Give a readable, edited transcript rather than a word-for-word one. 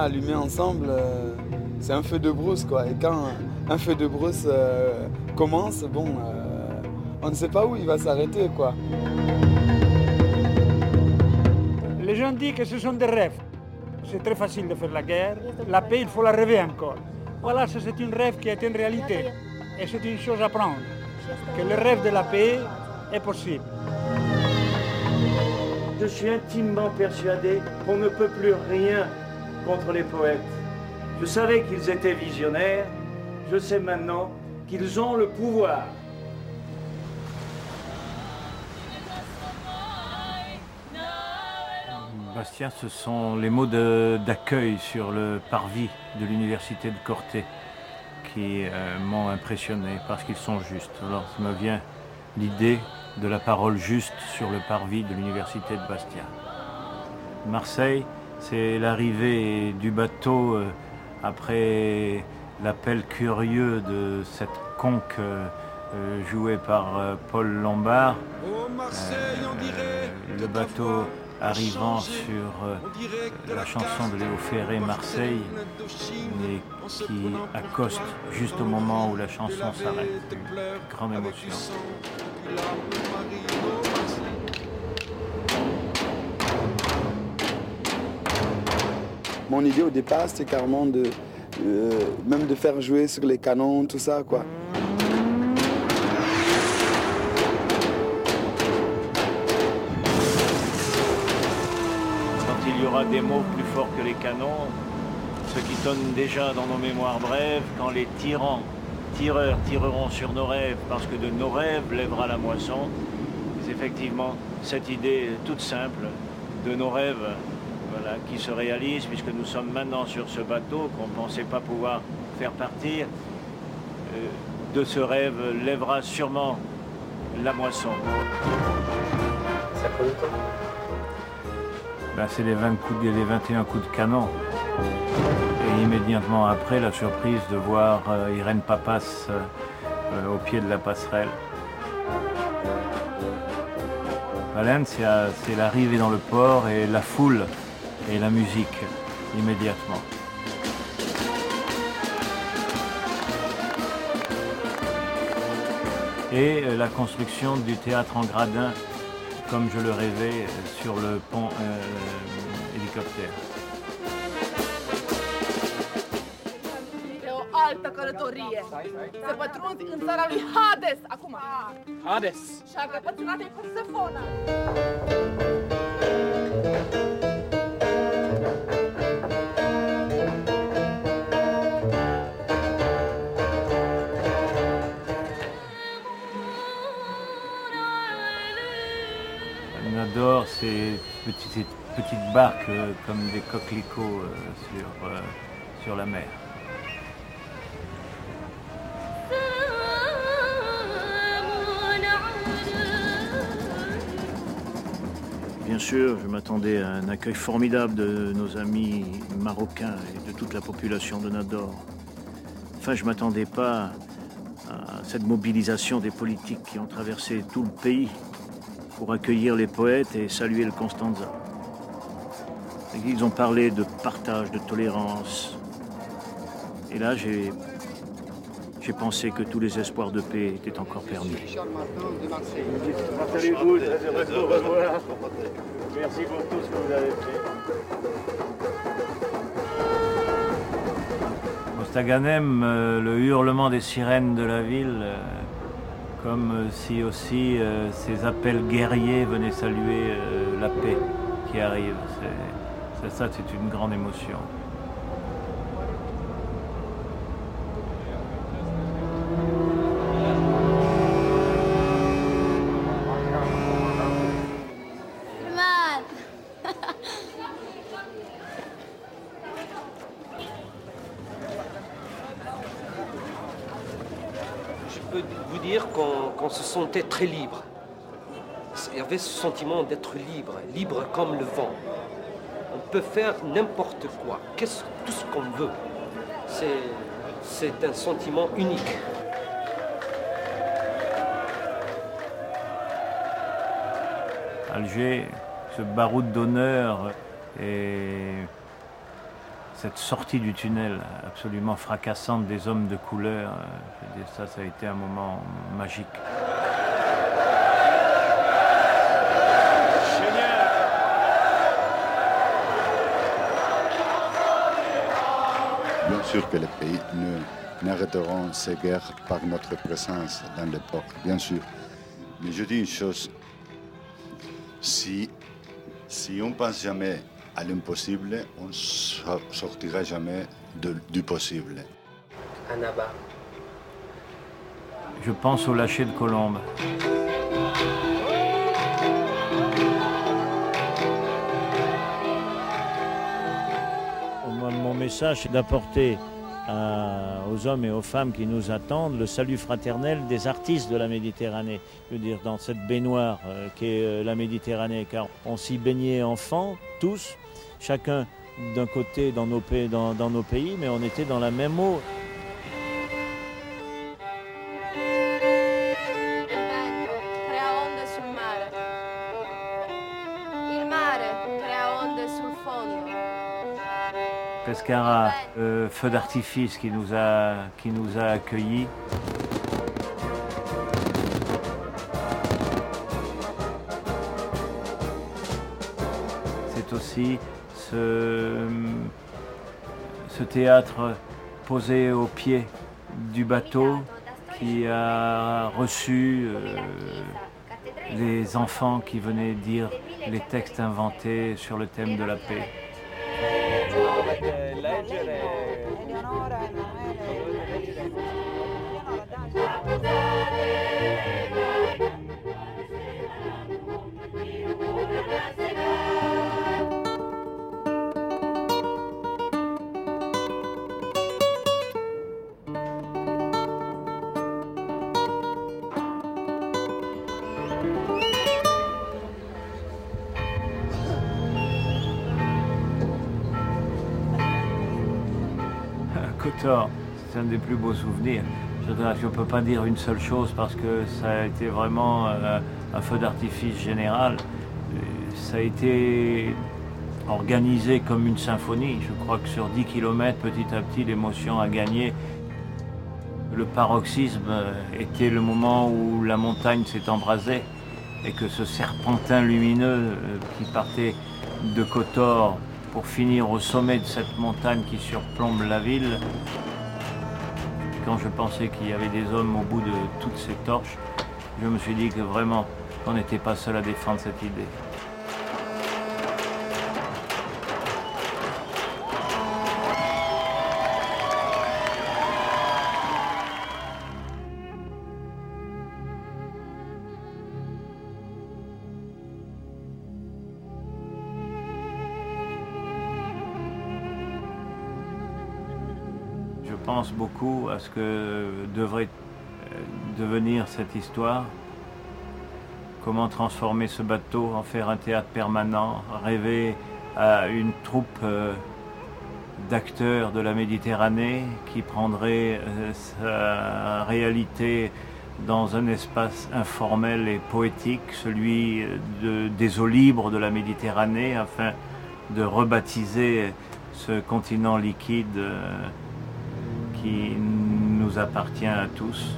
allumé ensemble, c'est un feu de brousse, quoi. Et quand un feu de brousse commence, on ne sait pas où il va s'arrêter, quoi. Les gens disent que ce sont des rêves. C'est très facile de faire la guerre. La paix, il faut la rêver encore. Voilà, ça c'est un rêve qui est une réalité. Et c'est une chose à prendre. Que le rêve de la paix est possible. Je suis intimement persuadé qu'on ne peut plus rien contre les poètes. Je savais qu'ils étaient visionnaires. Je sais maintenant qu'ils ont le pouvoir. Bastien, ce sont les mots d'accueil sur le parvis de l'université de Corté qui m'ont impressionné parce qu'ils sont justes. Alors, ça me vient l'idée de la parole juste sur le parvis de l'université de Bastia. Marseille, c'est l'arrivée du bateau après l'appel curieux de cette conque jouée par Paul Lombard. Le bateau arrivant sur la chanson de Léo Ferré, Marseille, et qui accoste juste au moment où la chanson s'arrête. Une grande émotion. Mon idée au départ, c'était carrément même de faire jouer sur les canons, tout ça, quoi. Il y aura des mots plus forts que les canons, ce qui sonne déjà dans nos mémoires brèves, quand les tireurs tireront sur nos rêves, parce que de nos rêves lèvera la moisson. C'est effectivement cette idée toute simple de nos rêves, voilà, qui se réalisent, puisque nous sommes maintenant sur ce bateau qu'on ne pensait pas pouvoir faire partir. De ce rêve lèvera sûrement la moisson. Ça prend du temps. C'est les 21 coups de canon. Et immédiatement après, la surprise de voir Irène Papas au pied de la passerelle. Valence, c'est l'arrivée dans le port et la foule et la musique immédiatement. Et la construction du théâtre en gradin, comme je le rêvais, sur le pont hélicoptère. E o altă călătorie. Se pătrunzi în țara lui Hades, acum. Hades. Și-a încăpățânat în Persefona. J'adore ces petites barques comme des coquelicots sur la mer. Bien sûr, je m'attendais à un accueil formidable de nos amis marocains et de toute la population de Nador. Enfin, je ne m'attendais pas à cette mobilisation des politiques qui ont traversé tout le pays pour accueillir les poètes et saluer le Constanza. Ils ont parlé de partage, de tolérance. Et là, j'ai pensé que tous les espoirs de paix étaient encore permis. Installez-vous, très heureux de vous revoir. Merci pour tout ce que vous avez fait. Mostaganem, le hurlement des sirènes de la ville, comme si aussi ces appels guerriers venaient saluer la paix qui arrive. Ça, c'est une grande émotion. Je peux vous dire qu'on se sentait très libre. Il y avait ce sentiment d'être libre, libre comme le vent. On peut faire n'importe quoi, tout ce qu'on veut. C'est un sentiment unique. Alger, ce baroud d'honneur, et cette sortie du tunnel absolument fracassante des hommes de couleur, ça a été un moment magique. Bien sûr que les pays n'arrêteront ces guerres par notre présence dans les ports, bien sûr. Mais je dis une chose, si on pense jamais à l'impossible, on ne sortira jamais du possible. Annaba. Je pense au lâcher de Colombe. Mon message est d'apporter aux hommes et aux femmes qui nous attendent le salut fraternel des artistes de la Méditerranée. Je veux dire, dans cette baignoire qu'est la Méditerranée, car on s'y baignait enfants, tous, chacun d'un côté dans nos pays, mais on était dans la même eau. Pescara, feu d'artifice qui nous a accueillis. C'est aussi ce théâtre posé au pied du bateau qui a reçu les enfants qui venaient dire les textes inventés sur le thème de la paix. Kotor, c'est un des plus beaux souvenirs. Je ne peux pas dire une seule chose parce que ça a été vraiment un feu d'artifice général. Ça a été organisé comme une symphonie. Je crois que sur 10 km, petit à petit, l'émotion a gagné. Le paroxysme était le moment où la montagne s'est embrasée et que ce serpentin lumineux qui partait de Kotor pour finir au sommet de cette montagne qui surplombe la ville. Quand je pensais qu'il y avait des hommes au bout de toutes ces torches, je me suis dit que vraiment, on n'était pas seul à défendre cette idée. Je pense beaucoup à ce que devrait devenir cette histoire, comment transformer ce bateau, en faire un théâtre permanent, rêver à une troupe d'acteurs de la Méditerranée qui prendrait sa réalité dans un espace informel et poétique, celui des eaux libres de la Méditerranée, afin de rebaptiser ce continent liquide qui nous appartient à tous.